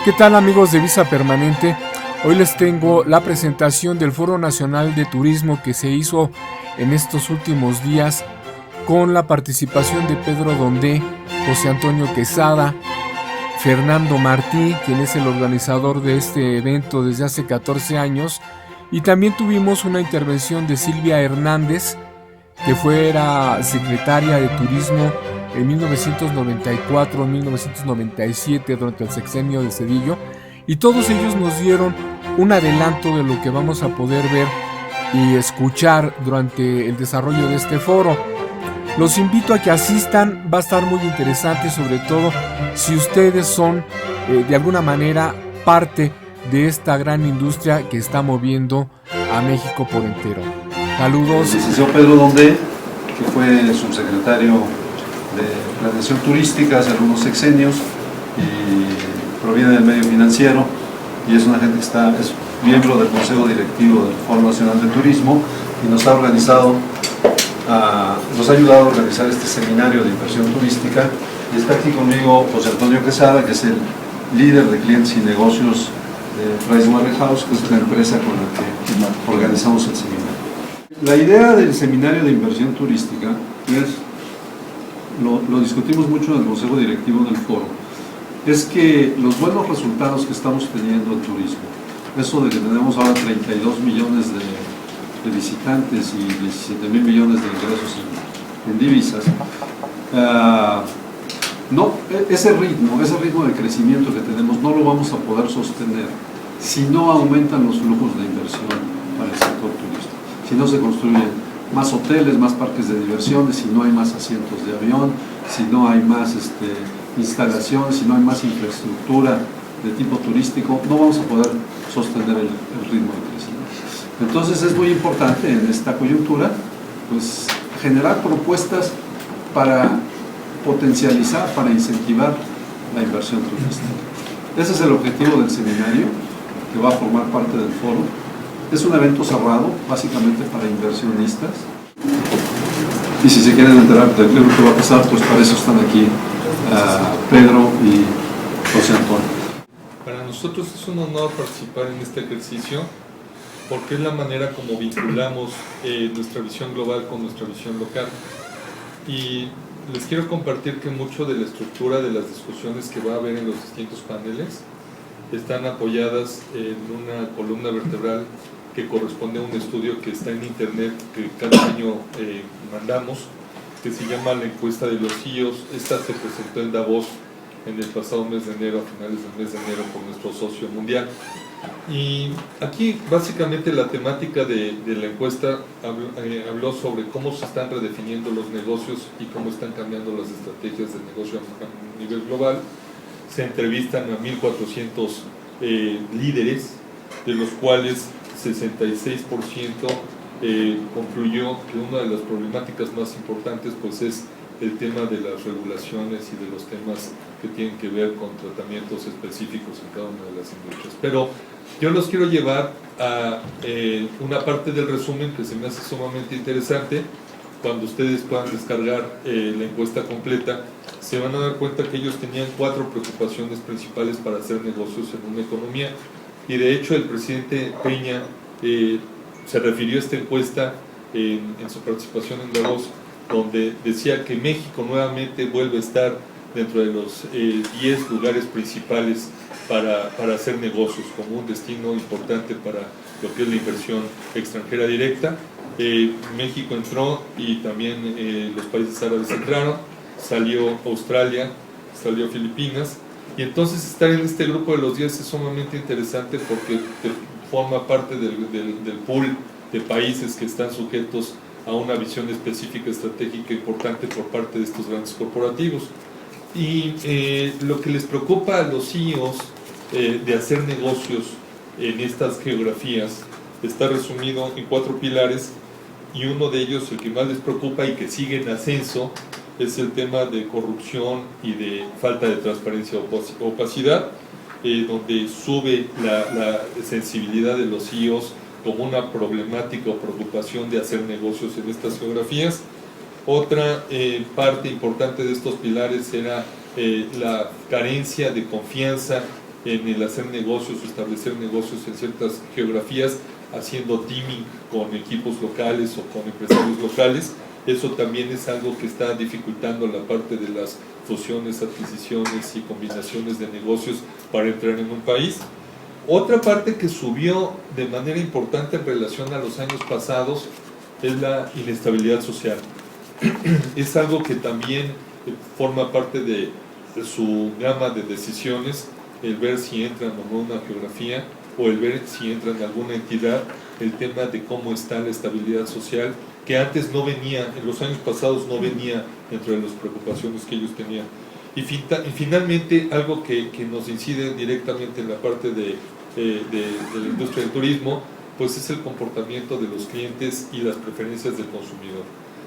¿Qué tal, amigos de Visa Permanente? Hoy les tengo la presentación del Foro Nacional de Turismo que se hizo en estos últimos días con la participación de Pedro Dondé, José Antonio Quesada, Fernando Martí, quien es el organizador de este evento desde hace 14 años, y también tuvimos una intervención de Silvia Hernández, que fuera secretaria de Turismo en 1994-1997 durante el sexenio de Zedillo, y todos ellos nos dieron un adelanto de lo que vamos a poder ver y escuchar durante el desarrollo de este foro. Los invito a que asistan, va a estar muy interesante, sobre todo si ustedes son de alguna manera parte de esta gran industria que está moviendo a México por entero. Saludos. El licenciado Pedro Dondé, que fue subsecretario de Planeación Turística hace algunos sexenios y proviene del medio financiero, y es una gente que es miembro del Consejo Directivo del Foro Nacional de Turismo y nos ha ayudado a organizar este seminario de inversión turística. Y está aquí conmigo José Antonio Quesada, que es el líder de clientes y negocios de Pricewaterhouse, que es la empresa con la que organizamos el seminario. La idea del seminario de inversión turística lo discutimos mucho en el Consejo Directivo del Foro, es que los buenos resultados que estamos teniendo en turismo, eso de que tenemos ahora 32 millones de visitantes y 17 mil millones de ingresos en divisas, ese ritmo de crecimiento que tenemos no lo vamos a poder sostener si no aumentan los flujos de inversión para el sector turístico, si no se construyen más hoteles, más parques de diversiones, si no hay más asientos de avión, si no hay más instalaciones, si no hay más infraestructura de tipo turístico, no vamos a poder sostener el ritmo de crecimiento. Entonces es muy importante en esta coyuntura pues, generar propuestas para potencializar, para incentivar la inversión turística. Ese es el objetivo del seminario, que va a formar parte del foro. Es un evento cerrado, básicamente para inversionistas. Y si se quieren enterar del libro que va a pasar, pues para eso están aquí Pedro y José Antonio. Para nosotros es un honor participar en este ejercicio, porque es la manera como vinculamos nuestra visión global con nuestra visión local. Y les quiero compartir que mucho de la estructura de las discusiones que va a haber en los distintos paneles están apoyadas en una columna vertebral que corresponde a un estudio que está en internet, que cada año mandamos, que se llama la encuesta de los CEOs. Esta se presentó en Davos en el pasado mes de enero, a finales del mes de enero, por nuestro socio mundial. Y aquí básicamente la temática de la encuesta habló sobre cómo se están redefiniendo los negocios y cómo están cambiando las estrategias de negocio a nivel global. Se entrevistan a 1.400 líderes, de los cuales 66% concluyó que una de las problemáticas más importantes pues es el tema de las regulaciones y de los temas que tienen que ver con tratamientos específicos en cada una de las industrias. Pero yo los quiero llevar a una parte del resumen que se me hace sumamente interesante. Cuando ustedes puedan descargar la encuesta completa, se van a dar cuenta que ellos tenían 4 preocupaciones principales para hacer negocios en una economía. Y de hecho el presidente Peña se refirió a esta encuesta en su participación en Davos, donde decía que México nuevamente vuelve a estar dentro de los 10 lugares principales para hacer negocios, como un destino importante para lo que es la inversión extranjera directa. México entró y también los países árabes entraron, salió Australia, salió Filipinas, y entonces estar en este grupo de los 10 es sumamente interesante porque forma parte del pool de países que están sujetos a una visión específica estratégica importante por parte de estos grandes corporativos. Y lo que les preocupa a los CEOs de hacer negocios en estas geografías está resumido en 4 pilares, y uno de ellos, el que más les preocupa y que sigue en ascenso, es el tema de corrupción y de falta de transparencia o opacidad, donde sube la sensibilidad de los CEOs como una problemática o preocupación de hacer negocios en estas geografías. Otra parte importante de estos pilares era la carencia de confianza en el hacer negocios, establecer negocios en ciertas geografías, haciendo teaming con equipos locales o con empresarios locales. Eso también es algo que está dificultando la parte de las fusiones, adquisiciones y combinaciones de negocios para entrar en un país. Otra parte que subió de manera importante en relación a los años pasados es la inestabilidad social. Es algo que también forma parte de su gama de decisiones, el ver si entran o no en una geografía o el ver si entran en alguna entidad, el tema de cómo está la estabilidad social, que antes no venía, en los años pasados no venía entre las preocupaciones que ellos tenían. Y finalmente, algo que nos incide directamente en la parte de la industria del turismo, pues es el comportamiento de los clientes y las preferencias del consumidor.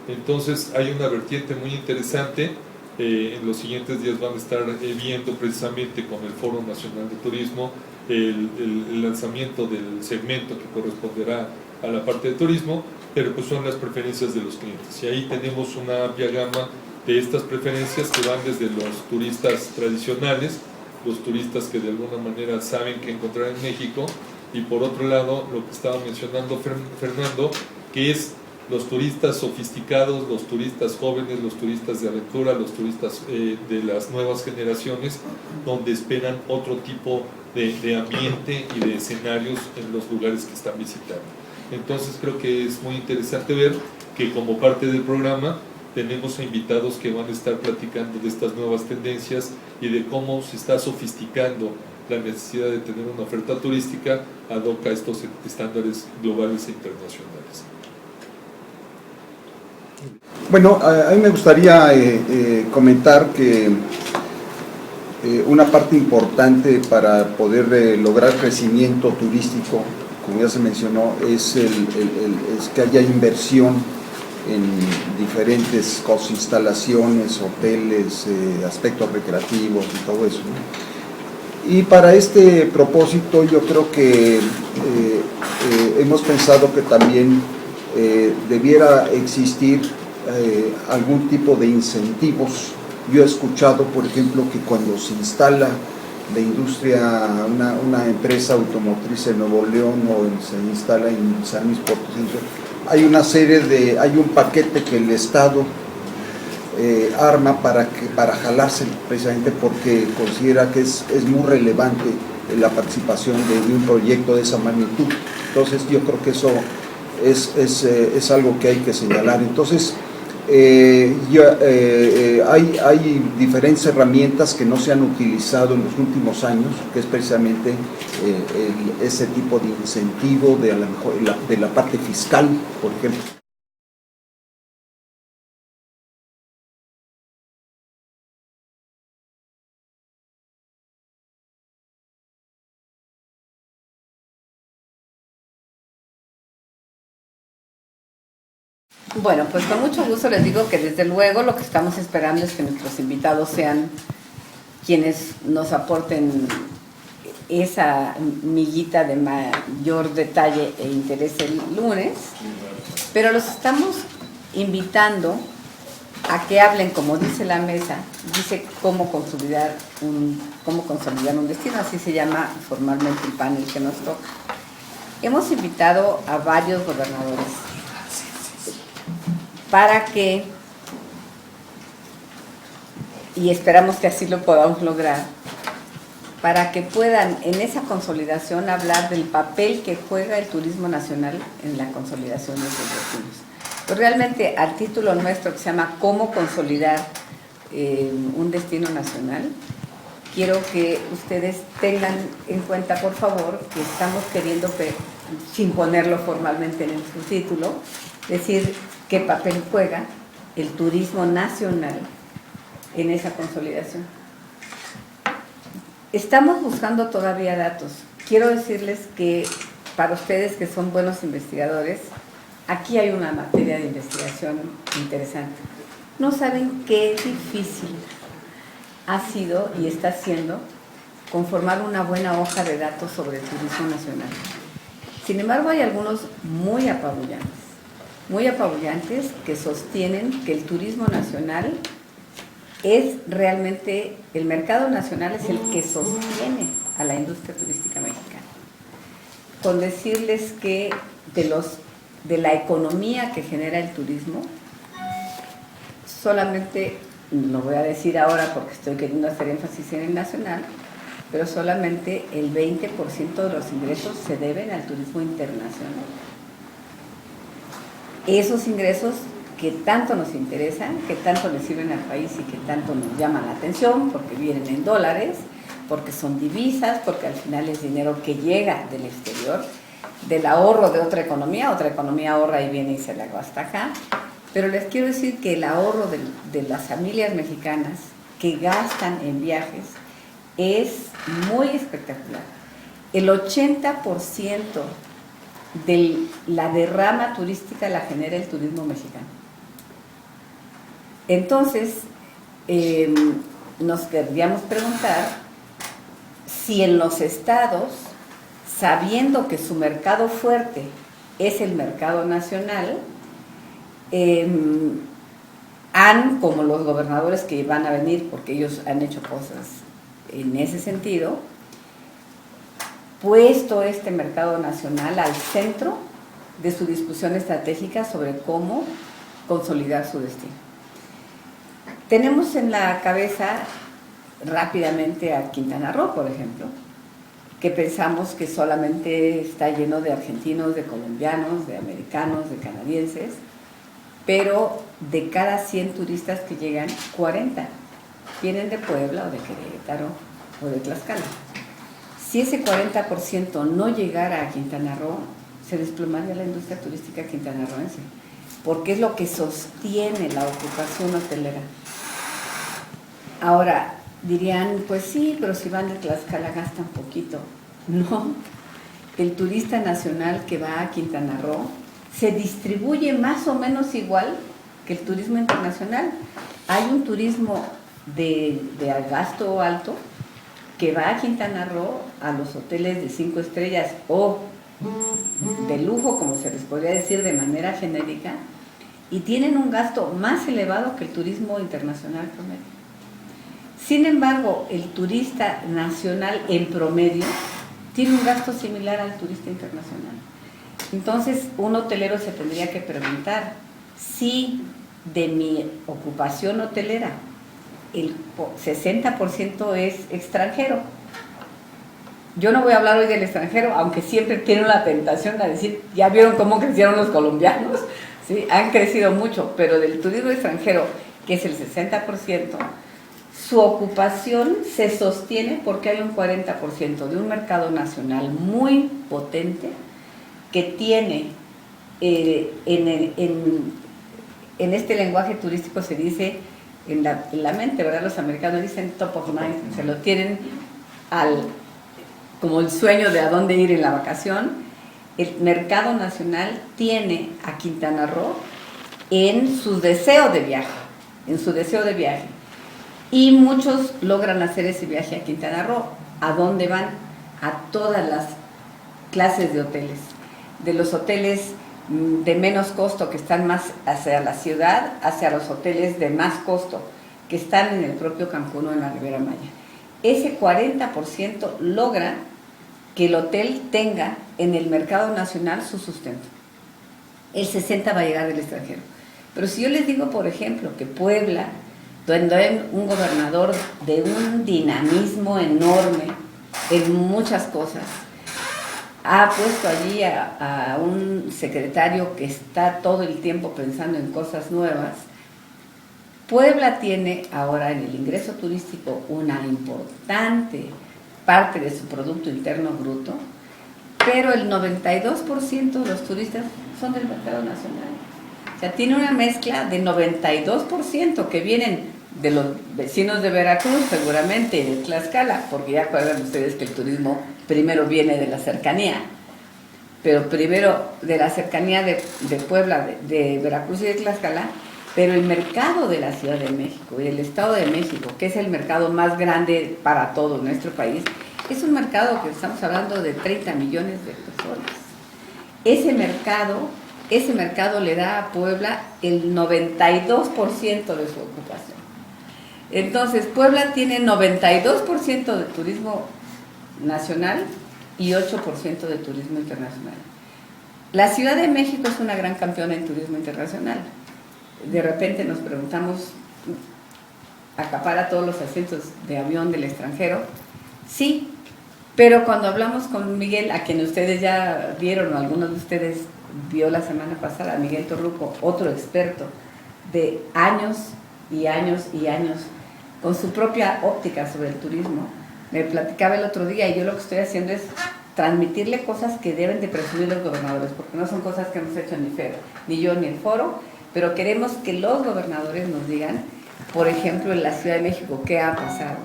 Entonces hay una vertiente muy interesante. En los siguientes días van a estar viendo precisamente con el Foro Nacional de Turismo el lanzamiento del segmento que corresponderá a la parte de turismo, pero pues son las preferencias de los clientes. Y ahí tenemos una amplia gama de estas preferencias que van desde los turistas tradicionales, los turistas que de alguna manera saben qué encontrar en México, y por otro lado lo que estaba mencionando Fernando, que es los turistas sofisticados, los turistas jóvenes, los turistas de aventura, los turistas de las nuevas generaciones, donde esperan otro tipo de ambiente y de escenarios en los lugares que están visitando. Entonces creo que es muy interesante ver que como parte del programa tenemos a invitados que van a estar platicando de estas nuevas tendencias y de cómo se está sofisticando la necesidad de tener una oferta turística ad hoc a estos estándares globales e internacionales. Bueno, a mí me gustaría comentar que una parte importante para poder lograr crecimiento turístico, como ya se mencionó, es que haya inversión en diferentes cosas, instalaciones, hoteles, aspectos recreativos y todo eso, ¿no? Y para este propósito yo creo que hemos pensado que también debiera existir algún tipo de incentivos. Yo he escuchado, por ejemplo, que cuando se instala la industria, una empresa automotriz en Nuevo León o se instala en San Luis Potosí, hay un paquete que el Estado arma para jalarse, precisamente porque considera que es muy relevante la participación de un proyecto de esa magnitud. Entonces yo creo que eso es algo que hay que señalar. Entonces hay diferentes herramientas que no se han utilizado en los últimos años, que es precisamente ese tipo de incentivo de a lo mejor de la parte fiscal, por ejemplo. Bueno, pues con mucho gusto les digo que desde luego lo que estamos esperando es que nuestros invitados sean quienes nos aporten esa miguita de mayor detalle e interés el lunes, pero los estamos invitando a que hablen, como dice la mesa, dice cómo consolidar un destino, así se llama formalmente el panel que nos toca. Hemos invitado a varios gobernadores para que, y esperamos que así lo podamos lograr, para que puedan en esa consolidación hablar del papel que juega el turismo nacional en la consolidación de esos destinos. Pues realmente al título nuestro que se llama ¿Cómo consolidar un destino nacional? Quiero que ustedes tengan en cuenta, por favor, que estamos queriendo, sin ponerlo formalmente en el subtítulo, decir qué papel juega el turismo nacional en esa consolidación. Estamos buscando todavía datos. Quiero decirles que para ustedes que son buenos investigadores, aquí hay una materia de investigación interesante. No saben qué difícil ha sido y está siendo conformar una buena hoja de datos sobre el turismo nacional. Sin embargo, hay algunos muy apabullantes que sostienen que el turismo nacional es realmente, el mercado nacional es el que sostiene a la industria turística mexicana, con decirles que de la economía que genera el turismo, solamente, lo voy a decir ahora porque estoy queriendo hacer énfasis en el nacional, pero solamente el 20% de los ingresos se deben al turismo internacional. Esos ingresos que tanto nos interesan, que tanto le sirven al país y que tanto nos llaman la atención, porque vienen en dólares, porque son divisas, porque al final es dinero que llega del exterior, del ahorro de otra economía ahorra y viene y se la gasta acá. Pero les quiero decir que el ahorro de las familias mexicanas que gastan en viajes es muy espectacular. El 80% de la derrama turística la genera el turismo mexicano. Entonces, nos queríamos preguntar si en los estados, sabiendo que su mercado fuerte es el mercado nacional, como los gobernadores que van a venir, porque ellos han hecho cosas en ese sentido, puesto este mercado nacional al centro de su discusión estratégica sobre cómo consolidar su destino. Tenemos en la cabeza rápidamente a Quintana Roo, por ejemplo, que pensamos que solamente está lleno de argentinos, de colombianos, de americanos, de canadienses, pero de cada 100 turistas que llegan, 40 vienen de Puebla o de Querétaro o de Tlaxcala. Si ese 40% no llegara a Quintana Roo, se desplomaría la industria turística quintanarroense, porque es lo que sostiene la ocupación hotelera. Ahora, dirían, pues sí, pero si van de Tlaxcala gastan poquito. No, el turista nacional que va a Quintana Roo se distribuye más o menos igual que el turismo internacional. Hay un turismo de gasto alto que va a Quintana Roo, a los hoteles de 5 estrellas o de lujo, como se les podría decir de manera genérica, y tienen un gasto más elevado que el turismo internacional promedio. Sin embargo, el turista nacional en promedio tiene un gasto similar al turista internacional. Entonces, un hotelero se tendría que preguntar si de mi ocupación hotelera el 60% es extranjero. Yo no voy a hablar hoy del extranjero, aunque siempre tienen la tentación de decir, ya vieron cómo crecieron los colombianos, ¿sí? Han crecido mucho, pero del turismo extranjero, que es el 60%, su ocupación se sostiene porque hay un 40% de un mercado nacional muy potente que tiene, en este lenguaje turístico se dice, en la mente, ¿verdad? Los americanos dicen top of mind, se lo tienen como el sueño de a dónde ir en la vacación. El mercado nacional tiene a Quintana Roo en su deseo de viaje, y muchos logran hacer ese viaje a Quintana Roo. ¿A dónde van? A todas las clases de hoteles, de los hoteles de menos costo que están más hacia la ciudad, hacia los hoteles de más costo que están en el propio Cancún o en la Riviera Maya. Ese 40% logra que el hotel tenga en el mercado nacional su sustento. El 60% va a llegar del extranjero. Pero si yo les digo, por ejemplo, que Puebla, donde hay un gobernador de un dinamismo enorme en muchas cosas, ha puesto allí a un secretario que está todo el tiempo pensando en cosas nuevas. Puebla tiene ahora en el ingreso turístico una importante parte de su Producto Interno Bruto, pero el 92% de los turistas son del mercado nacional. O sea, tiene una mezcla de 92% que vienen de los vecinos de Veracruz, seguramente, de Tlaxcala, porque ya acuerdan ustedes que el turismo primero viene de la cercanía, pero primero de la cercanía de Puebla, de Veracruz y de Tlaxcala, pero el mercado de la Ciudad de México y del Estado de México, que es el mercado más grande para todo nuestro país, es un mercado que estamos hablando de 30 millones de personas. Ese mercado le da a Puebla el 92% de su ocupación. Entonces, Puebla tiene 92% de turismo nacional y 8% de turismo internacional. La Ciudad de México es una gran campeona en turismo internacional. De repente nos preguntamos, ¿acapara todos los asientos de avión del extranjero? Sí, pero cuando hablamos con Miguel, a quien ustedes ya vieron, o algunos de ustedes vio la semana pasada, Miguel Torruco, otro experto de años y años y años, con su propia óptica sobre el turismo, me platicaba el otro día, y yo lo que estoy haciendo es transmitirle cosas que deben de presumir los gobernadores, porque no son cosas que hemos hecho ni FED, ni yo, ni el foro, pero queremos que los gobernadores nos digan, por ejemplo, en la Ciudad de México, qué ha pasado.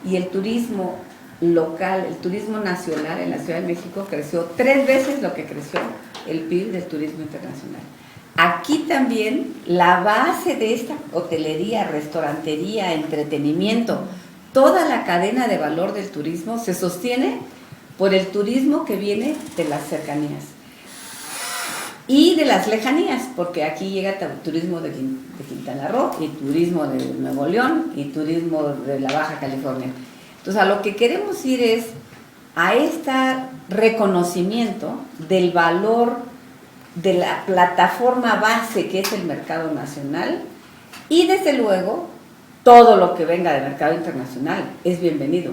Y el turismo local, el turismo nacional en la Ciudad de México creció 3 veces lo que creció el PIB del turismo internacional. Aquí también la base de esta hotelería, restaurantería, entretenimiento, toda la cadena de valor del turismo se sostiene por el turismo que viene de las cercanías y de las lejanías, porque aquí llega turismo de Quintana Roo y turismo de Nuevo León y turismo de la Baja California. Entonces, a lo que queremos ir es a este reconocimiento del valor de la plataforma base que es el mercado nacional, y desde luego todo lo que venga del mercado internacional es bienvenido.